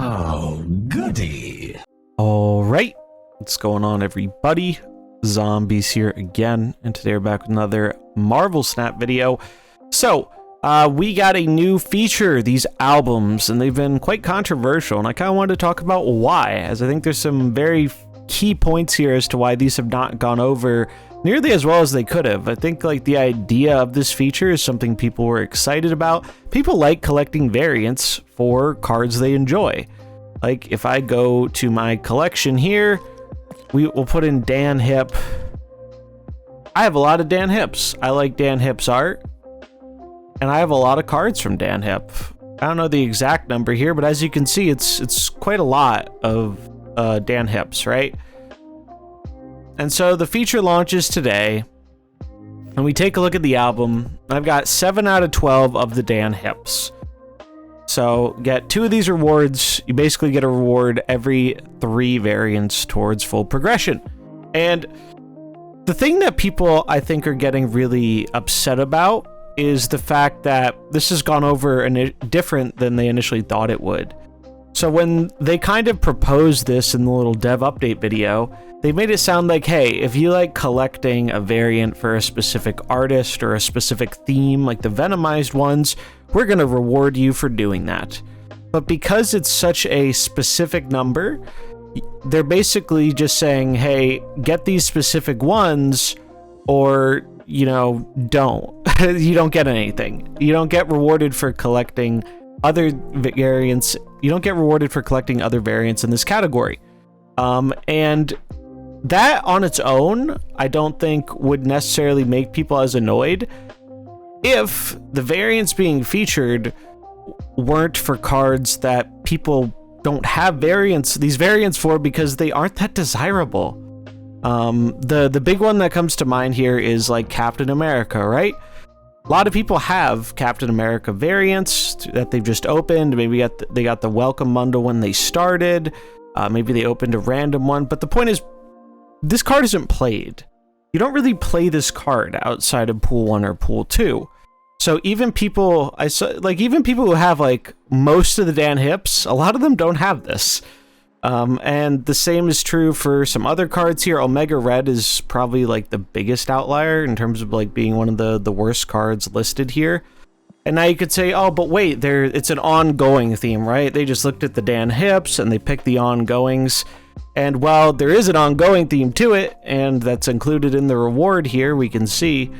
Oh, goody. All right, what's going on, everybody? Zombies here again, and today we're back with another Marvel Snap video. So, we got a new feature, these albums, and they've been quite controversial, and I kind of wanted to talk about why, as I think there's some very key points here as to why these have not gone over nearly as well as they could have. I think like the idea of this feature is something people were excited about. People like collecting variants for cards they enjoy. Like if I go to my collection here, we will put in Dan Hip. I have a lot of Dan Hips. I like Dan Hip's art, and I have a lot of cards from Dan Hip. I don't know the exact number here, but as you can see, it's quite a lot of Dan Hips, right? And so the feature launches today, and we take a look at the album. I've got 7 out of 12 of the Dan Hips. So get 2 of these rewards. You basically get a reward every 3 variants towards full progression. And the thing that people, I think, are getting really upset about is the fact that this has gone over different than they initially thought it would. So when they kind of proposed this in the little dev update video, they made it sound like, hey, if you like collecting a variant for a specific artist or a specific theme, like the Venomized ones, we're going to reward you for doing that. But because it's such a specific number, they're basically just saying, hey, get these specific ones, or, you know, don't. You don't get anything. You don't get rewarded for collecting other variants. You don't get rewarded for collecting other variants in this category. And that on its own, I don't think would necessarily make people as annoyed if the variants being featured weren't for cards that people don't have these variants for because they aren't that desirable. The big one that comes to mind here is like Captain America, right? A lot of people have Captain America variants that they've just opened. Maybe they got the welcome bundle when they started. Maybe they opened a random one. But the point is, this card isn't played. You don't really play this card outside of Pool 1 or Pool 2. So even people, even people who have like most of the Dan Hips, a lot of them don't have this. And the same is true for some other cards here. Omega Red is probably like the biggest outlier in terms of like being one of the worst cards listed here. And now you could say, oh, but wait, it's an ongoing theme, right? They just looked at the Dan Hips and they picked the ongoings. And while there is an ongoing theme to it, and that's included in the reward here, we can see,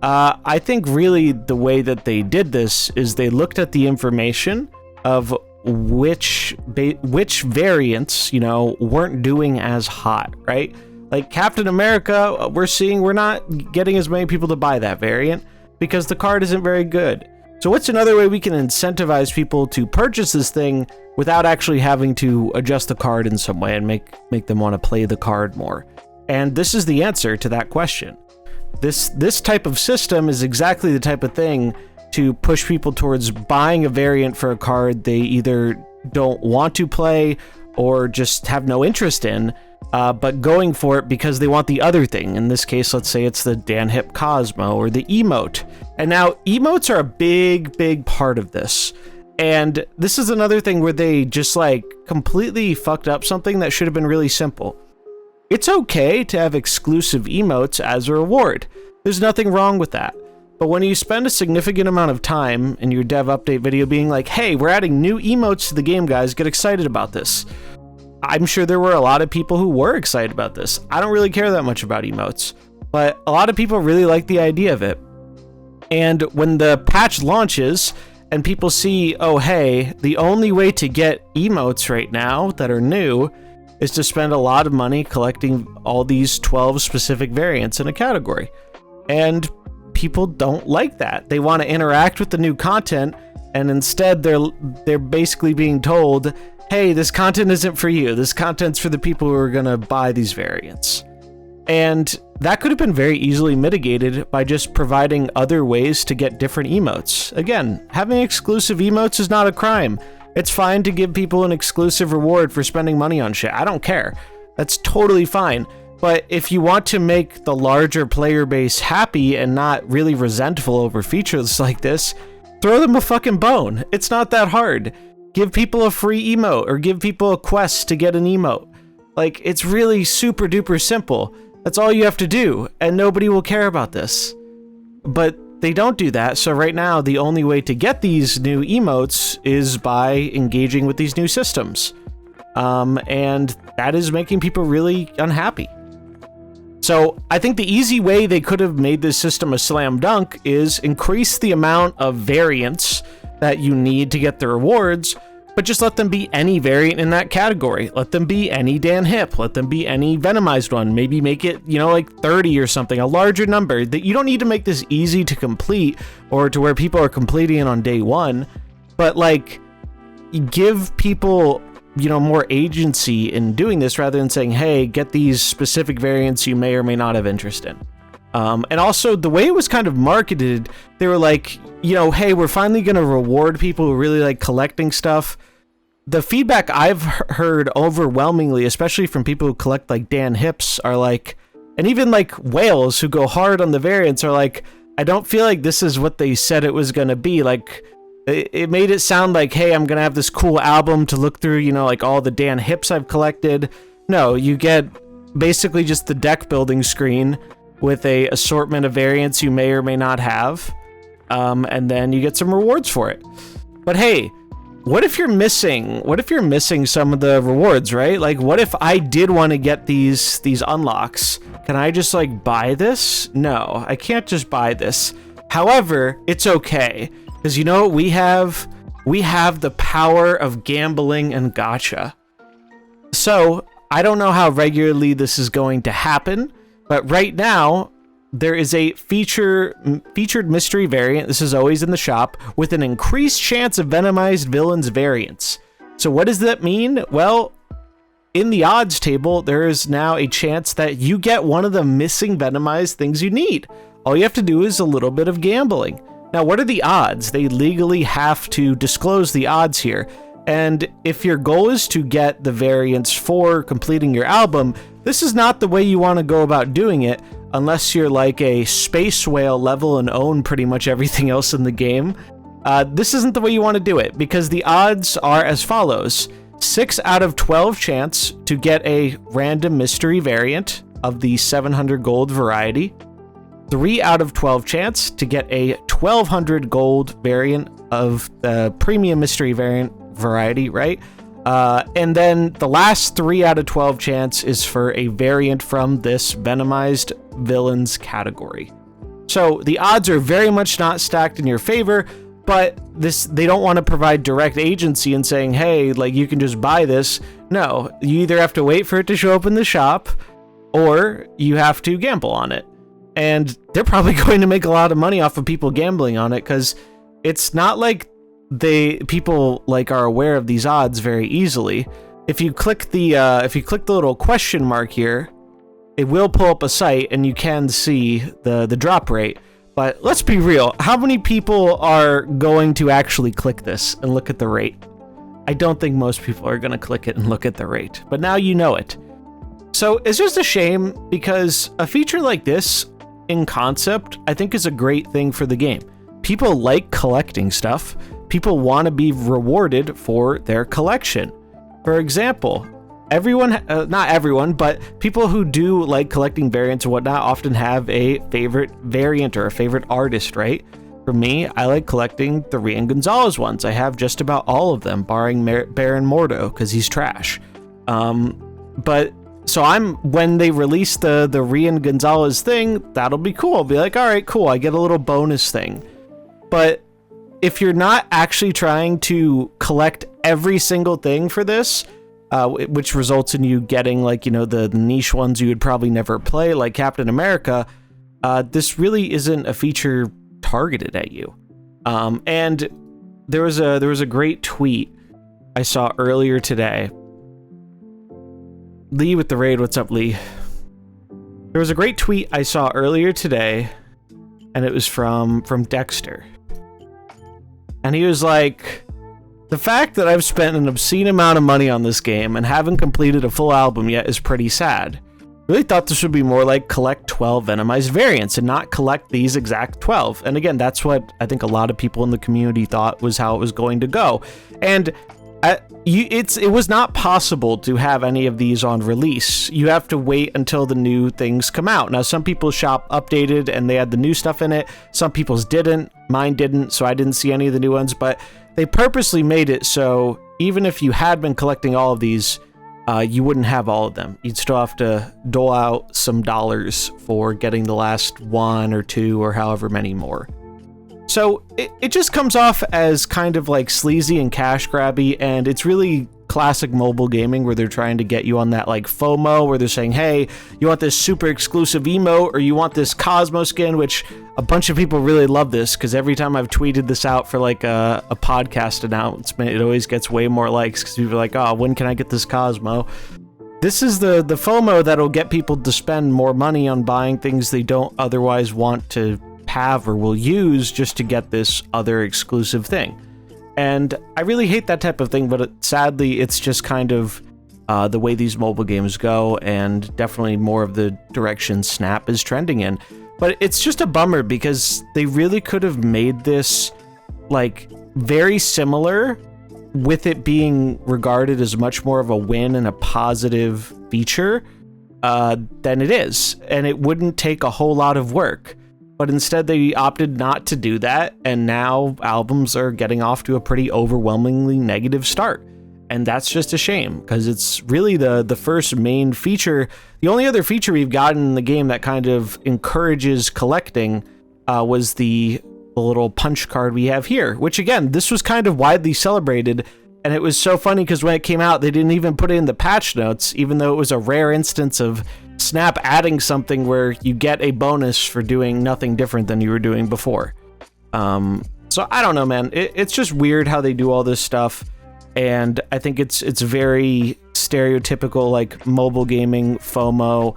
I think really the way that they did this is they looked at the information of which variants, you know, weren't doing as hot, right? Like Captain America, we're not getting as many people to buy that variant because the card isn't very good. So what's another way we can incentivize people to purchase this thing without actually having to adjust the card in some way and make them want to play the card more? And this is the answer to that question. This type of system is exactly the type of thing to push people towards buying a variant for a card they either don't want to play or just have no interest in, but going for it because they want the other thing. In this case, let's say it's the Dan Hip Cosmo or the emote. And now emotes are a big part of this. And this is another thing where they just like completely fucked up something that should have been really simple. It's okay to have exclusive emotes as a reward. There's nothing wrong with that. But when you spend a significant amount of time in your dev update video being like, hey, we're adding new emotes to the game, guys, get excited about this. I'm sure there were a lot of people who were excited about this. I don't really care that much about emotes, but a lot of people really like the idea of it. And when the patch launches and people see, oh, hey, the only way to get emotes right now that are new is to spend a lot of money collecting all these 12 specific variants in a category. And people don't like that. They want to interact with the new content, and instead they're basically being told, hey, this content isn't for you. This content's for the people who are going to buy these variants. And that could have been very easily mitigated by just providing other ways to get different emotes. Again, having exclusive emotes is not a crime. It's fine to give people an exclusive reward for spending money on shit. I don't care. That's totally fine. But if you want to make the larger player base happy and not really resentful over features like this, throw them a fucking bone. It's not that hard. give people a free emote or give people a quest to get an emote. Like, it's really super duper simple. That's all you have to do, and nobody will care about this. But they don't do that, so right now the only way to get these new emotes is by engaging with these new systems. And that is making people really unhappy. So I think the easy way they could have made this system a slam dunk is increase the amount of variants that you need to get the rewards, but just let them be any variant in that category. Let them be any Dan Hip. Let them be any Venomized one. Maybe make it, you know, like 30 or something, a larger number. That you don't need to make this easy to complete or to where people are completing it on day one, but like give people, you know, more agency in doing this rather than saying, hey, get these specific variants you may or may not have interest in. And also the way it was kind of marketed, they were like, you know, hey, we're finally going to reward people who really like collecting stuff. The feedback I've heard overwhelmingly, especially from people who collect like Dan Hips, are like, and even like whales who go hard on the variants are like, I don't feel like this is what they said it was going to be. Like, it made it sound like, hey, I'm going to have this cool album to look through, you know, like all the Dan Hips I've collected. No, you get basically just the deck building screen with a assortment of variants you may or may not have. And then you get some rewards for it. But hey, what if you're missing some of the rewards, right? Like, what if I did want to get these unlocks? Can I just like buy this? No, I can't just buy this. However, it's okay. Because you know, we have the power of gambling and gacha. So I don't know how regularly this is going to happen, but right now there is a featured mystery variant. This is always in the shop with an increased chance of Venomized villains variants. So what does that mean? Well, in the odds table, there is now a chance that you get one of the missing Venomized things you need. All you have to do is a little bit of gambling. Now, what are the odds? They legally have to disclose the odds here. And if your goal is to get the variants for completing your album, this is not the way you want to go about doing it unless you're like a space whale level and own pretty much everything else in the game. This isn't the way you want to do it because the odds are as follows. 6 out of 12 chance to get a random mystery variant of the 700 gold variety. 3 out of 12 chance to get a 1200 gold variant of the premium mystery variety, right? And then the last 3 out of 12 chance is for a variant from this Venomized villains category. So the odds are very much not stacked in your favor, but they don't want to provide direct agency in saying, hey, like you can just buy this. No, you either have to wait for it to show up in the shop or you have to gamble on it. And they're probably going to make a lot of money off of people gambling on it because it's not like people like are aware of these odds very easily. If you click the little question mark here, it will pull up a site and you can see the drop rate. But let's be real, how many people are going to actually click this and look at the rate? I don't think most people are going to click it and look at the rate, but now you know it. So it's just a shame because a feature like this in concept, I think is a great thing for the game. People like collecting stuff. People want to be rewarded for their collection. For example, not everyone, but people who do like collecting variants and whatnot often have a favorite variant or a favorite artist, right? For me, I like collecting the Rian Gonzalez ones. I have just about all of them, barring Baron Mordo, because he's trash. So when they release the Rian Gonzalez thing, that'll be cool. I'll be like, all right, cool. I get a little bonus thing. But if you're not actually trying to collect every single thing for this, which results in you getting like, you know, the niche ones you would probably never play, like Captain America, this really isn't a feature targeted at you. And there was a great tweet I saw earlier today. Lee with the raid, what's up, Lee? There was a great tweet I saw earlier today, and it was from Dexter. And he was like, the fact that I've spent an obscene amount of money on this game and haven't completed a full album yet is pretty sad. Really thought this would be more like collect 12 Venomized variants and not collect these exact 12. And again, that's what I think a lot of people in the community thought was how it was going to go. And it was not possible to have any of these on release. You have to wait until the new things come out. Now, some people's shop updated and they had the new stuff in it. Some people's didn't. Mine didn't, so I didn't see any of the new ones. But they purposely made it so even if you had been collecting all of these, you wouldn't have all of them. You'd still have to dole out some dollars for getting the last one or two or however many more. So it just comes off as kind of like sleazy and cash grabby, and it's really classic mobile gaming where they're trying to get you on that like FOMO, where they're saying, hey, you want this super exclusive emote or you want this Cosmo skin, which a bunch of people really love this because every time I've tweeted this out for like a podcast announcement, it always gets way more likes because people are like, oh, when can I get this Cosmo? This is the FOMO that'll get people to spend more money on buying things they don't otherwise want to have or will use just to get this other exclusive thing. And I really hate that type of thing, but sadly it's just kind of the way these mobile games go, and definitely more of the direction Snap is trending in. But it's just a bummer because they really could have made this like very similar, with it being regarded as much more of a win and a positive feature than it is, and it wouldn't take a whole lot of work. But instead they opted not to do that, and now albums are getting off to a pretty overwhelmingly negative start. And that's just a shame, because it's really the first main feature. The only other feature we've gotten in the game that kind of encourages collecting was the little punch card we have here, which again, this was kind of widely celebrated. And it was so funny because when it came out, they didn't even put it in the patch notes, even though it was a rare instance of Snap adding something where you get a bonus for doing nothing different than you were doing before. So I don't know, man. It's just weird how they do all this stuff. And I think it's very stereotypical, like mobile gaming FOMO,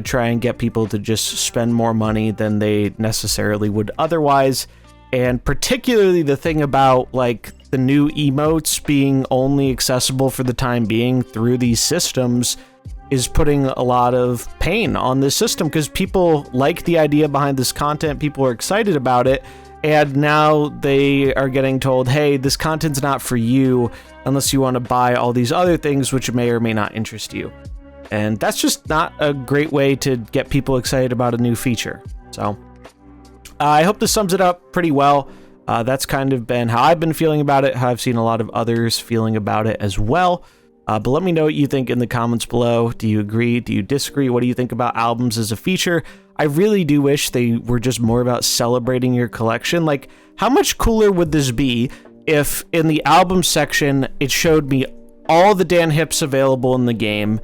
try and get people to just spend more money than they necessarily would otherwise. And particularly the thing about like the new emotes being only accessible for the time being through these systems is putting a lot of pain on this system, because people like the idea behind this content, people are excited about it, and now they are getting told, hey, this content's not for you unless you want to buy all these other things which may or may not interest you. And that's just not a great way to get people excited about a new feature. So I hope this sums it up pretty well. That's kind of been how I've been feeling about it, how I've seen a lot of others feeling about it as well. But let me know what you think in the comments below. Do you agree? Do you disagree? What do you think about albums as a feature? I really do wish they were just more about celebrating your collection. Like, how much cooler would this be if in the album section it showed me all the Dan Hips available in the game,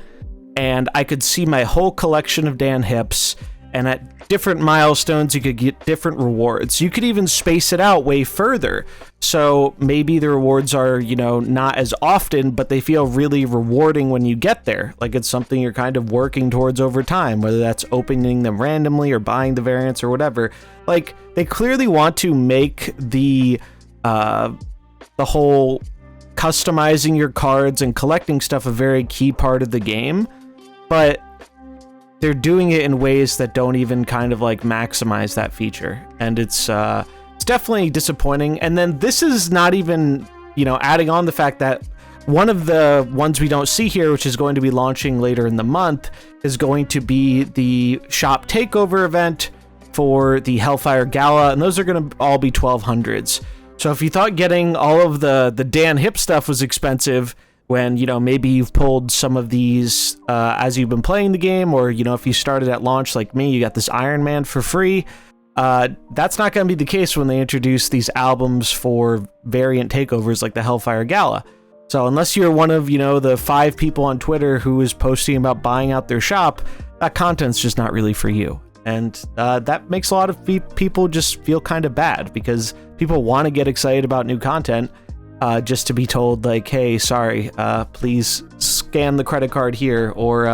and I could see my whole collection of Dan Hips, and at different milestones you could get different rewards. You could even space it out way further. So maybe the rewards are, you know, not as often, but they feel really rewarding when you get there. Like it's something you're kind of working towards over time, whether that's opening them randomly or buying the variants or whatever. Like they clearly want to make the whole customizing your cards and collecting stuff a very key part of the game, but they're doing it in ways that don't even kind of like maximize that feature. And it's definitely disappointing. And then this is not even, you know, adding on the fact that one of the ones we don't see here, which is going to be launching later in the month, is going to be the shop takeover event for the Hellfire Gala. And those are going to all be 1200s. So if you thought getting all of the Dan Hip stuff was expensive, when, you know, maybe you've pulled some of these as you've been playing the game, or, you know, if you started at launch like me, you got this Iron Man for free. That's not going to be the case when they introduce these albums for variant takeovers like the Hellfire Gala. So unless you're one of, you know, the 5 people on Twitter who is posting about buying out their shop, that content's just not really for you. And that makes a lot of people just feel kind of bad, because people want to get excited about new content, just to be told like, hey, sorry, please scan the credit card here, or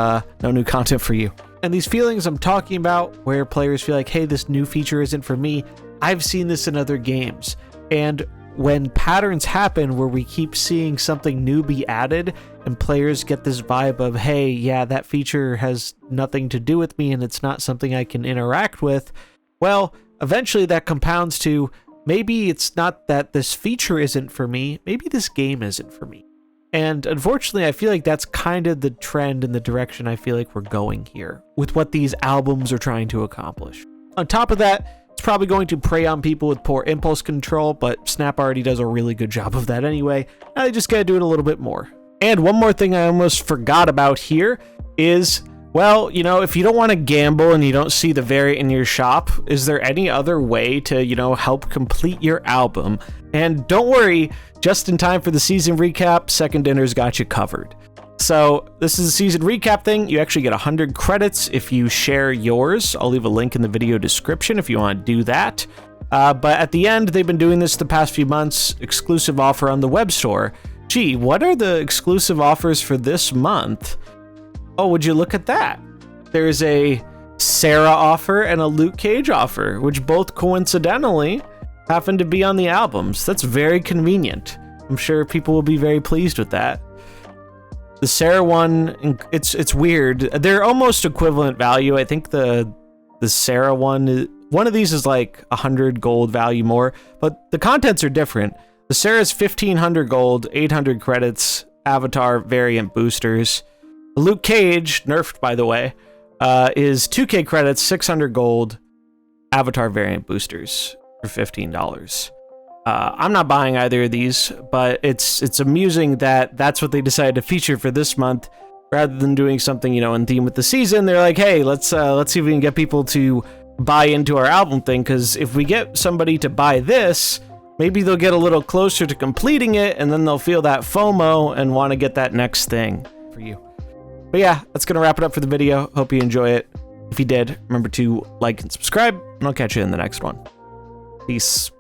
no new content for you. And these feelings I'm talking about, where players feel like, hey, this new feature isn't for me, I've seen this in other games. And when patterns happen where we keep seeing something new be added, and players get this vibe of, hey, yeah, that feature has nothing to do with me and it's not something I can interact with, well, eventually that compounds to, maybe it's not that this feature isn't for me, maybe this game isn't for me. And unfortunately, I feel like that's kind of the trend and the direction I feel like we're going here with what these albums are trying to accomplish. On top of that, it's probably going to prey on people with poor impulse control, but Snap already does a really good job of that anyway. Now they just gotta do it a little bit more. And one more thing I almost forgot about here is, well, you know, if you don't want to gamble and you don't see the variant in your shop, is there any other way to, you know, help complete your album? And don't worry, just in time for the season recap, Second Dinner's got you covered. So this is a season recap thing. You actually get 100 credits if you share yours. I'll leave a link in the video description if you want to do that. But at the end, they've been doing this the past few months, exclusive offer on the web store. Gee, what are the exclusive offers for this month? Oh, would you look at that? There's a Sarah offer and a Luke Cage offer, which both coincidentally happen to be on the albums. That's very convenient. I'm sure people will be very pleased with that. The Sarah one, it's weird. They're almost equivalent value. I think the Sarah one of these is like 100 gold value more, but the contents are different. The Sarah's 1500 gold, 800 credits, avatar variant boosters. The Luke Cage, nerfed by the way, is 2k credits, 600 gold, avatar variant boosters for $15. I'm not buying either of these, but it's amusing that that's what they decided to feature for this month, rather than doing something, you know, in theme with the season. They're like, hey, let's see if we can get people to buy into our album thing, because if we get somebody to buy this, maybe they'll get a little closer to completing it, and then they'll feel that FOMO and want to get that next thing for you. But yeah, that's gonna wrap it up for the video. Hope you enjoy it. If you did, remember to like and subscribe, and I'll catch you in the next one. Peace.